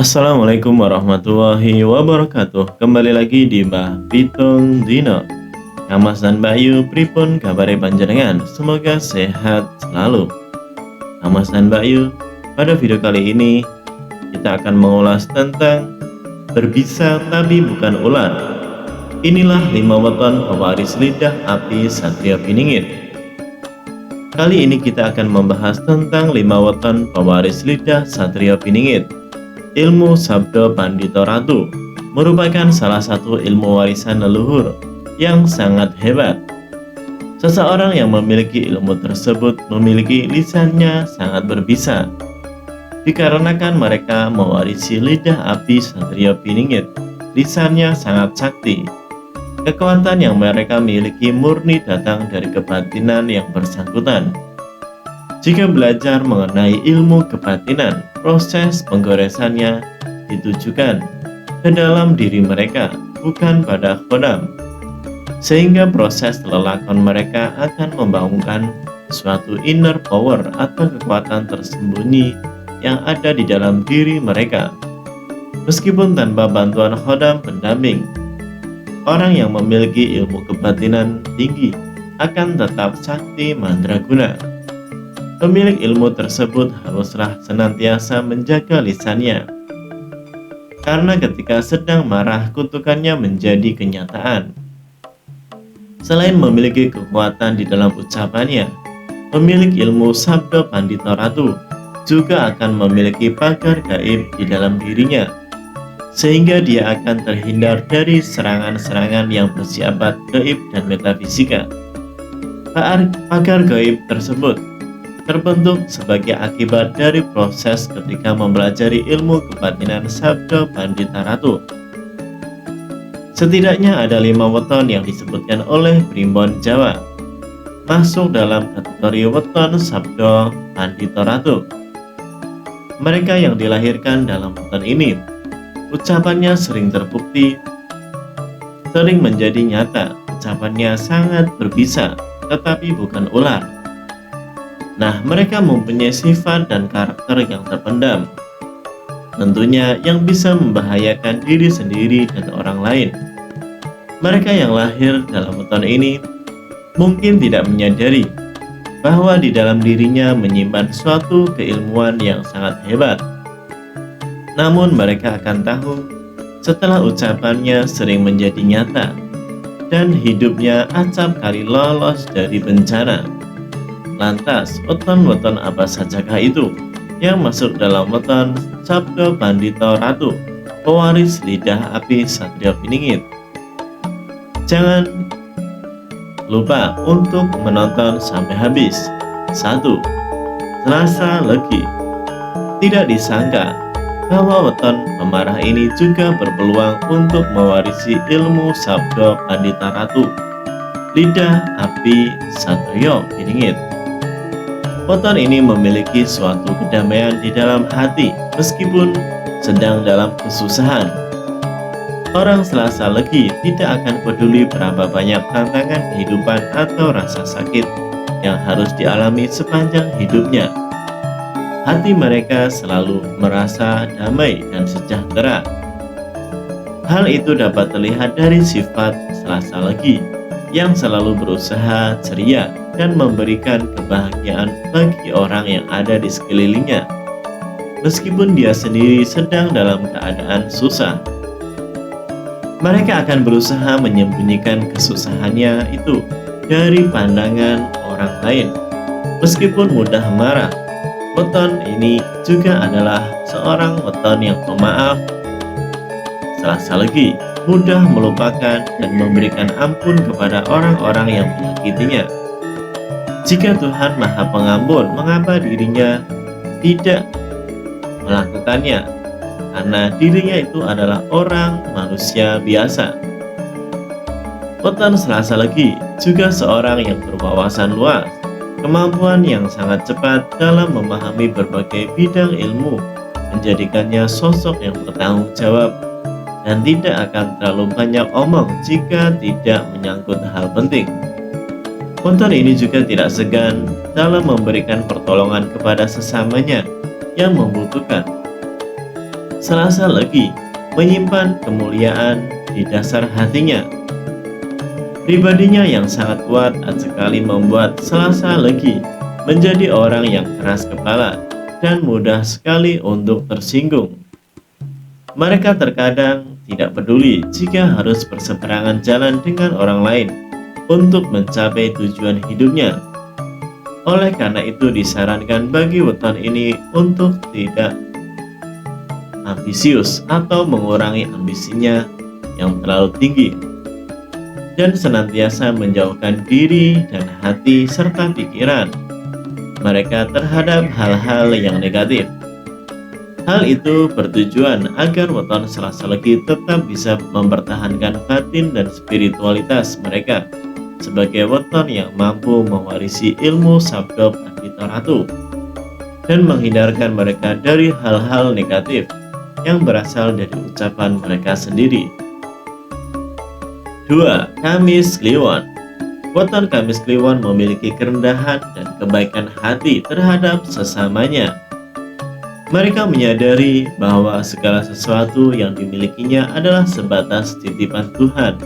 Assalamualaikum warahmatullahi wabarakatuh. Kembali lagi di Mbah Pitung Dino. Mas dan Bayu pripun kabare panjenengan? Semoga sehat selalu. Mas dan Bayu, pada video kali ini kita akan mengulas tentang berbisa tapi bukan ular. Inilah 5 weton pewaris lidah api Satria Piningit. Kali ini kita akan membahas tentang 5 weton pewaris lidah Satria Piningit. Ilmu Sabda Pandito Ratu merupakan salah satu ilmu warisan leluhur yang sangat hebat. Seseorang yang memiliki ilmu tersebut memiliki lisannya sangat berbisa, dikarenakan mereka mewarisi lidah api Satria Piningit. Lisannya sangat sakti. Kekuatan yang mereka miliki murni datang dari kebatinan yang bersangkutan. Jika belajar mengenai ilmu kebatinan, proses penggoresannya ditujukan ke dalam diri mereka, bukan pada khodam. Sehingga proses lelakon mereka akan membangunkan suatu inner power atau kekuatan tersembunyi yang ada di dalam diri mereka. Meskipun tanpa bantuan khodam pendamping, orang yang memiliki ilmu kebatinan tinggi akan tetap sakti mandraguna. Pemilik ilmu tersebut haruslah senantiasa menjaga lisannya, karena ketika sedang marah kutukannya menjadi kenyataan. Selain memiliki kekuatan di dalam ucapannya, pemilik ilmu Sabda Pandito Ratu juga akan memiliki pagar gaib di dalam dirinya, sehingga dia akan terhindar dari serangan-serangan yang bersifat gaib dan metafisika. Pagar gaib tersebut terbentuk sebagai akibat dari proses ketika mempelajari ilmu kebatinan Sabda Pandita Ratu. Setidaknya ada 5 weton yang disebutkan oleh Primbon Jawa masuk dalam kategori weton Sabda Pandita Ratu. Mereka yang dilahirkan dalam weton ini, ucapannya sering terbukti, sering menjadi nyata. Ucapannya sangat berbisa, tetapi bukan ular. Nah, mereka mempunyai sifat dan karakter yang terpendam, tentunya yang bisa membahayakan diri sendiri dan orang lain. Mereka yang lahir dalam weton ini mungkin tidak menyadari bahwa di dalam dirinya menyimpan suatu keilmuan yang sangat hebat. Namun mereka akan tahu setelah ucapannya sering menjadi nyata dan hidupnya acap kali lolos dari bencana. Lantas, weton-weton apa sajakah itu yang masuk dalam weton Sabda Pandito Ratu, pewaris lidah api Satria Piningit? Jangan lupa untuk menonton sampai habis. 1. Selasa Legi. Tidak disangka bahwa weton pemarah ini juga berpeluang untuk mewarisi ilmu Sabda Pandita Ratu, lidah api Satria Piningit. Weton ini memiliki suatu kedamaian di dalam hati meskipun sedang dalam kesusahan. Orang Selasa Legi tidak akan peduli berapa banyak tantangan kehidupan atau rasa sakit yang harus dialami sepanjang hidupnya. Hati mereka selalu merasa damai dan sejahtera. Hal itu dapat terlihat dari sifat Selasa Legi yang selalu berusaha ceria dan memberikan kebahagiaan bagi orang yang ada di sekelilingnya, meskipun dia sendiri sedang dalam keadaan susah. Mereka akan berusaha menyembunyikan kesusahannya itu dari pandangan orang lain. Meskipun mudah marah, weton ini juga adalah seorang weton yang pemaaf. Selasa Legi mudah melupakan dan memberikan ampun kepada orang-orang yang menyakitinya. Jika Tuhan Maha Pengampun, mengapa dirinya tidak melakukannya? Karena dirinya itu adalah orang manusia biasa. Weton Selasa Legi juga seorang yang berwawasan luas, kemampuan yang sangat cepat dalam memahami berbagai bidang ilmu, menjadikannya sosok yang bertanggung jawab dan tidak akan terlalu banyak omong jika tidak menyangkut hal penting. Weton ini juga tidak segan dalam memberikan pertolongan kepada sesamanya yang membutuhkan. Selasa Legi menyimpan kemuliaan di dasar hatinya. Pribadinya yang sangat kuat sekali membuat Selasa Legi menjadi orang yang keras kepala dan mudah sekali untuk tersinggung. Mereka terkadang tidak peduli jika harus berseberangan jalan dengan orang lain untuk mencapai tujuan hidupnya. Oleh karena itu disarankan bagi weton ini untuk tidak ambisius atau mengurangi ambisinya yang terlalu tinggi, dan senantiasa menjauhkan diri dan hati serta pikiran mereka terhadap hal-hal yang negatif. Hal itu bertujuan agar weton Selasa Legi tetap bisa mempertahankan batin dan spiritualitas mereka sebagai weton yang mampu mewarisi ilmu Sabda Pandita Ratu dan menghindarkan mereka dari hal-hal negatif yang berasal dari ucapan mereka sendiri. 2. Kamis Kliwon. Weton Kamis Kliwon memiliki kerendahan dan kebaikan hati terhadap sesamanya. Mereka menyadari bahwa segala sesuatu yang dimilikinya adalah sebatas titipan Tuhan.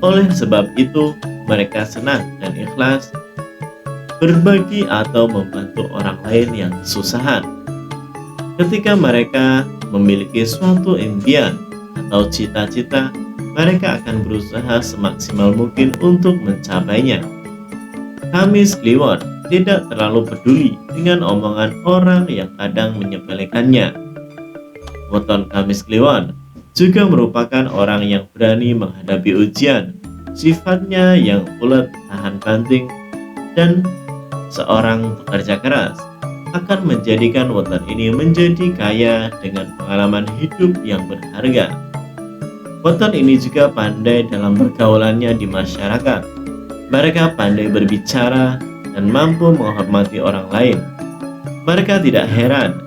Oleh sebab itu, mereka senang dan ikhlas berbagi atau membantu orang lain yang kesusahan. Ketika mereka memiliki suatu impian atau cita-cita, mereka akan berusaha semaksimal mungkin untuk mencapainya. Kamis Kliwon tidak terlalu peduli dengan omongan orang yang kadang menyepelekannya. Weton Kamis Kliwon juga merupakan orang yang berani menghadapi ujian. Sifatnya yang ulet, tahan banting, dan seorang pekerja keras akan menjadikan weton ini menjadi kaya dengan pengalaman hidup yang berharga. Weton ini juga pandai dalam pergaulannya di masyarakat. Mereka pandai berbicara dan mampu menghormati orang lain. Mereka tidak heran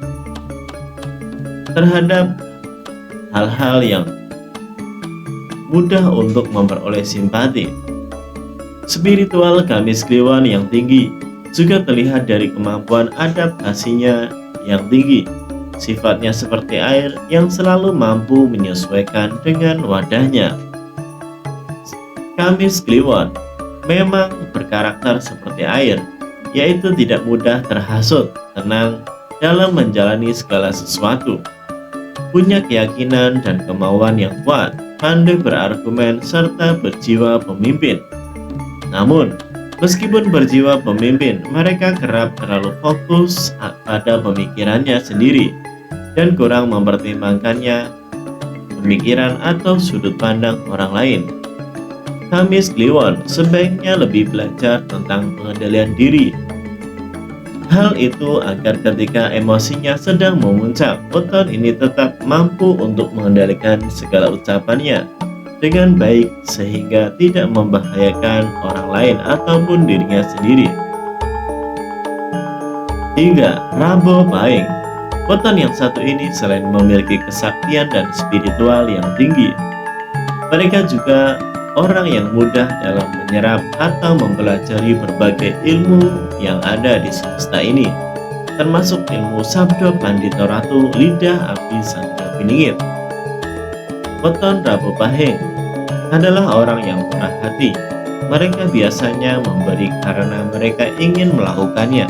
terhadap hal-hal yang mudah untuk memperoleh simpati. Spiritual Kamis Kliwon yang tinggi juga terlihat dari kemampuan adaptasinya yang tinggi. Sifatnya seperti air yang selalu mampu menyesuaikan dengan wadahnya. Kamis Kliwon memang berkarakter seperti air, yaitu tidak mudah terhasut, tenang dalam menjalani segala sesuatu, punya keyakinan dan kemauan yang kuat, pandai berargumen, serta berjiwa pemimpin. Namun, meskipun berjiwa pemimpin, mereka kerap terlalu fokus pada pemikirannya sendiri dan kurang mempertimbangkannya pemikiran atau sudut pandang orang lain. Kamis Kliwon sebaiknya lebih belajar tentang pengendalian diri. Hal itu agar ketika emosinya sedang memuncak, weton ini tetap mampu untuk mengendalikan segala ucapannya dengan baik sehingga tidak membahayakan orang lain ataupun dirinya sendiri. 3. Rabu Pahing. Weton yang satu ini selain memiliki kesaktian dan spiritual yang tinggi, mereka juga orang yang mudah dalam menyerap atau mempelajari berbagai ilmu yang ada di semesta ini, termasuk ilmu Sabda Pandita Ratu Lidah Abdi Sandra Piningit. Weton Rabu Pahing adalah orang yang murah hati. Mereka biasanya memberi karena mereka ingin melakukannya,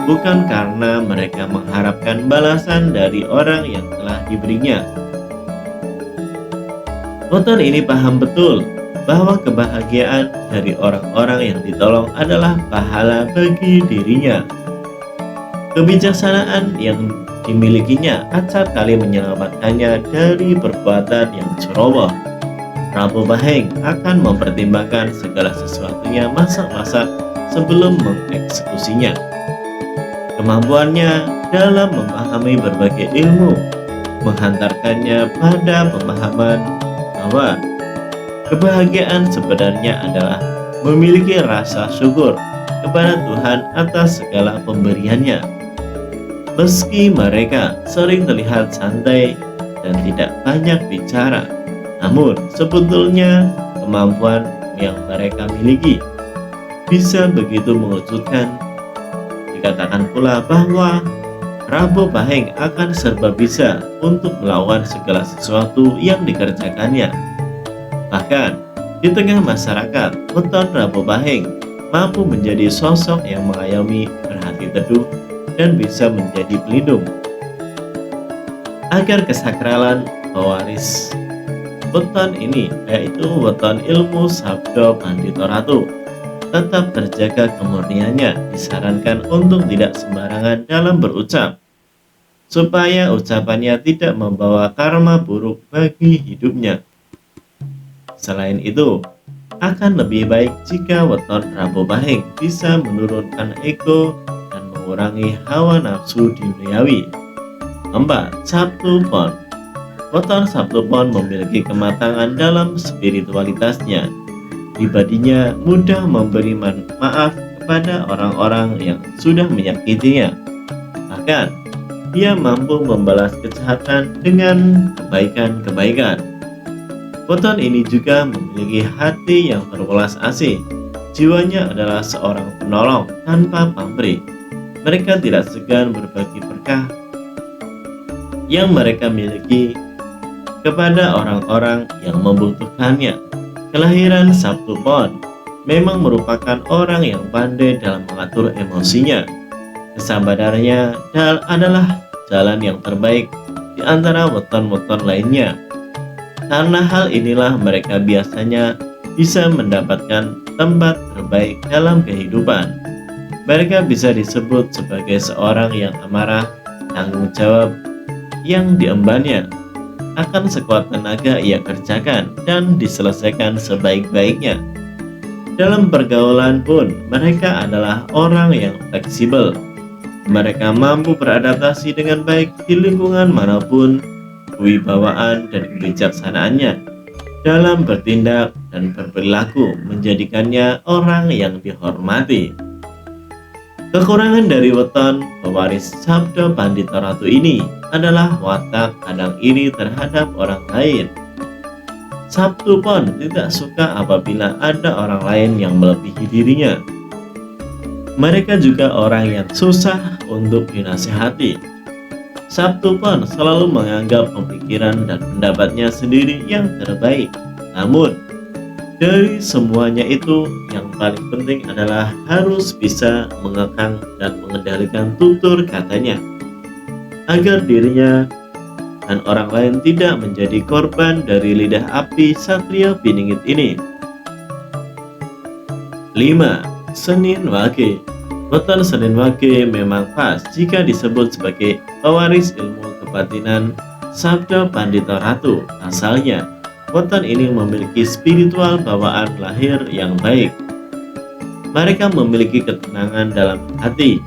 bukan karena mereka mengharapkan balasan dari orang yang telah diberinya. Weton ini paham betul bahwa kebahagiaan dari orang-orang yang ditolong adalah pahala bagi dirinya. Kebijaksanaan yang dimilikinya acap kali menyelamatkannya dari perbuatan yang ceroboh. Rabu Pahing akan mempertimbangkan segala sesuatunya masak-masak sebelum mengeksekusinya. Kemampuannya dalam memahami berbagai ilmu menghantarkannya pada pemahaman bahwa kebahagiaan sebenarnya adalah memiliki rasa syukur kepada Tuhan atas segala pemberiannya. Meski mereka sering terlihat santai dan tidak banyak bicara, namun sebetulnya kemampuan yang mereka miliki bisa begitu mengejutkan. Dikatakan pula bahwa Rabu Pahing akan serba bisa untuk melawan segala sesuatu yang dikerjakannya. Bahkan, di tengah masyarakat, weton Rabu Pahing mampu menjadi sosok yang mengayomi, berhati teduh, dan bisa menjadi pelindung agar kesakralan pewaris weton ini, yaitu weton ilmu Sabda Pandito Ratu, tetap terjaga kemurniannya. Disarankan untuk tidak sembarangan dalam berucap, supaya ucapannya tidak membawa karma buruk bagi hidupnya. Selain itu, akan lebih baik jika weton Rabu Pahing bisa menurunkan ego dan mengurangi hawa nafsu duniawi. 4. Sabtu Pon. Weton Sabtu Pon memiliki kematangan dalam spiritualitasnya. Pribadinya mudah memberi maaf kepada orang-orang yang sudah menyakitinya. Bahkan, dia mampu membalas kejahatan dengan kebaikan-kebaikan. Weton ini juga memiliki hati yang berwelas asih. Jiwanya adalah seorang penolong tanpa pamrih. Mereka tidak segan berbagi berkah yang mereka miliki kepada orang-orang yang membutuhkannya. Kelahiran Sabtu Pon memang merupakan orang yang pandai dalam mengatur emosinya. Kesabarannya adalah jalan yang terbaik di antara weton-weton lainnya. Karena hal inilah mereka biasanya bisa mendapatkan tempat terbaik dalam kehidupan. Mereka bisa disebut sebagai seorang yang amarah, tanggung jawab yang diembannya akan sekuat tenaga ia kerjakan dan diselesaikan sebaik-baiknya. Dalam pergaulan pun, mereka adalah orang yang fleksibel. Mereka mampu beradaptasi dengan baik di lingkungan manapun. Kewibawaan dan kebijaksanaannya dalam bertindak dan berperilaku menjadikannya orang yang dihormati. Kekurangan dari weton pewaris Sabda Pandito Ratu ini adalah watak kadang iri terhadap orang lain. Sabtu Pon tidak suka apabila ada orang lain yang melebihi dirinya. Mereka juga orang yang susah untuk dinasihati. Sabtu Pon selalu menganggap pemikiran dan pendapatnya sendiri yang terbaik. Namun, dari semuanya itu, yang paling penting adalah harus bisa mengekang dan mengendalikan tutur katanya, agar dirinya dan orang lain tidak menjadi korban dari lidah api Satria Piningit ini. 5. Senin Wage. Weton Senin Wage memang pas jika disebut sebagai pewaris ilmu kebatinan Sabda Pandito Ratu. Asalnya, weton ini memiliki spiritual bawaan lahir yang baik. Mereka memiliki ketenangan dalam hati,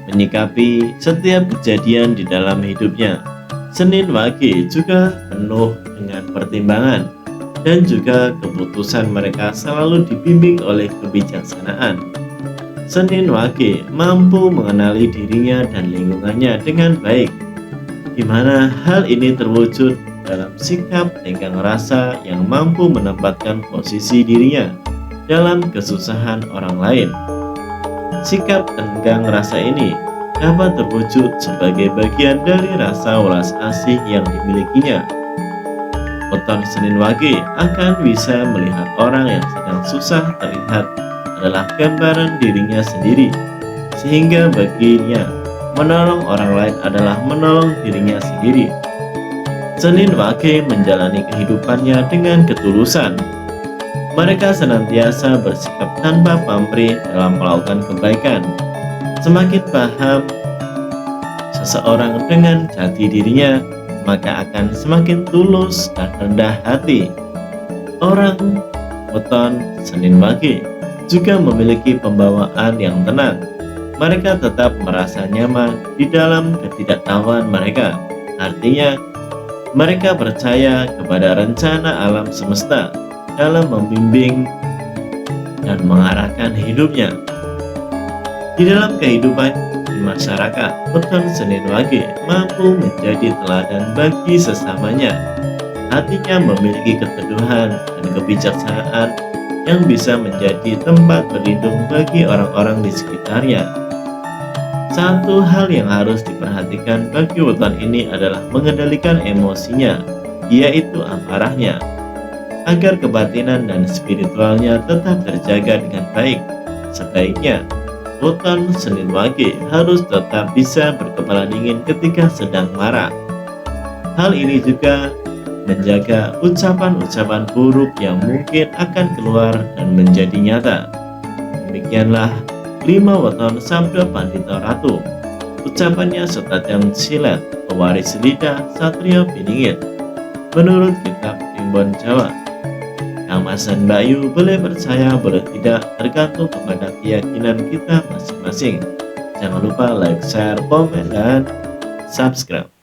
menyikapi setiap kejadian di dalam hidupnya. Senin Wage juga penuh dengan pertimbangan, dan juga keputusan mereka selalu dibimbing oleh kebijaksanaan. Senin Wage mampu mengenali dirinya dan lingkungannya dengan baik, di mana hal ini terwujud dalam sikap tenggang rasa yang mampu menempatkan posisi dirinya dalam kesusahan orang lain. Sikap tenggang rasa ini dapat terwujud sebagai bagian dari rasa welas asih yang dimilikinya. Weton Senin Wage akan bisa melihat orang yang sedang susah terlihat adalah gambaran dirinya sendiri, sehingga baginya menolong orang lain adalah menolong dirinya sendiri. Senin Wage menjalani kehidupannya dengan ketulusan. Mereka senantiasa bersikap tanpa pamrih dalam melakukan kebaikan. Semakin paham seseorang dengan jati dirinya, maka akan semakin tulus dan rendah hati. Orang weton Senin Wage juga memiliki pembawaan yang tenang. Mereka tetap merasa nyaman di dalam ketidaktahuan mereka. Artinya, mereka percaya kepada rencana alam semesta dalam membimbing dan mengarahkan hidupnya. Di dalam kehidupan di masyarakat, weton Senin Wage mampu menjadi teladan bagi sesamanya. Hatinya memiliki keteduhan dan kebijaksanaan yang bisa menjadi tempat berlindung bagi orang-orang di sekitarnya. Satu hal yang harus diperhatikan bagi weton ini adalah mengendalikan emosinya, yaitu amarahnya, agar kebatinan dan spiritualnya tetap terjaga dengan baik. Sebaiknya, weton Senin Wage harus tetap bisa berkepala dingin ketika sedang marah. Hal ini juga menjaga ucapan-ucapan buruk yang mungkin akan keluar dan menjadi nyata. Demikianlah 5 weton Sabda Pandita Ratu. Ucapannya setajam silet, pewaris lidah Satrio Piningit. Menurut kitab Primbon Jawa, Kang Mas dan Mbak Yu boleh percaya boleh tidak, tergantung kepada keyakinan kita masing-masing. Jangan lupa like, share, komen, dan subscribe.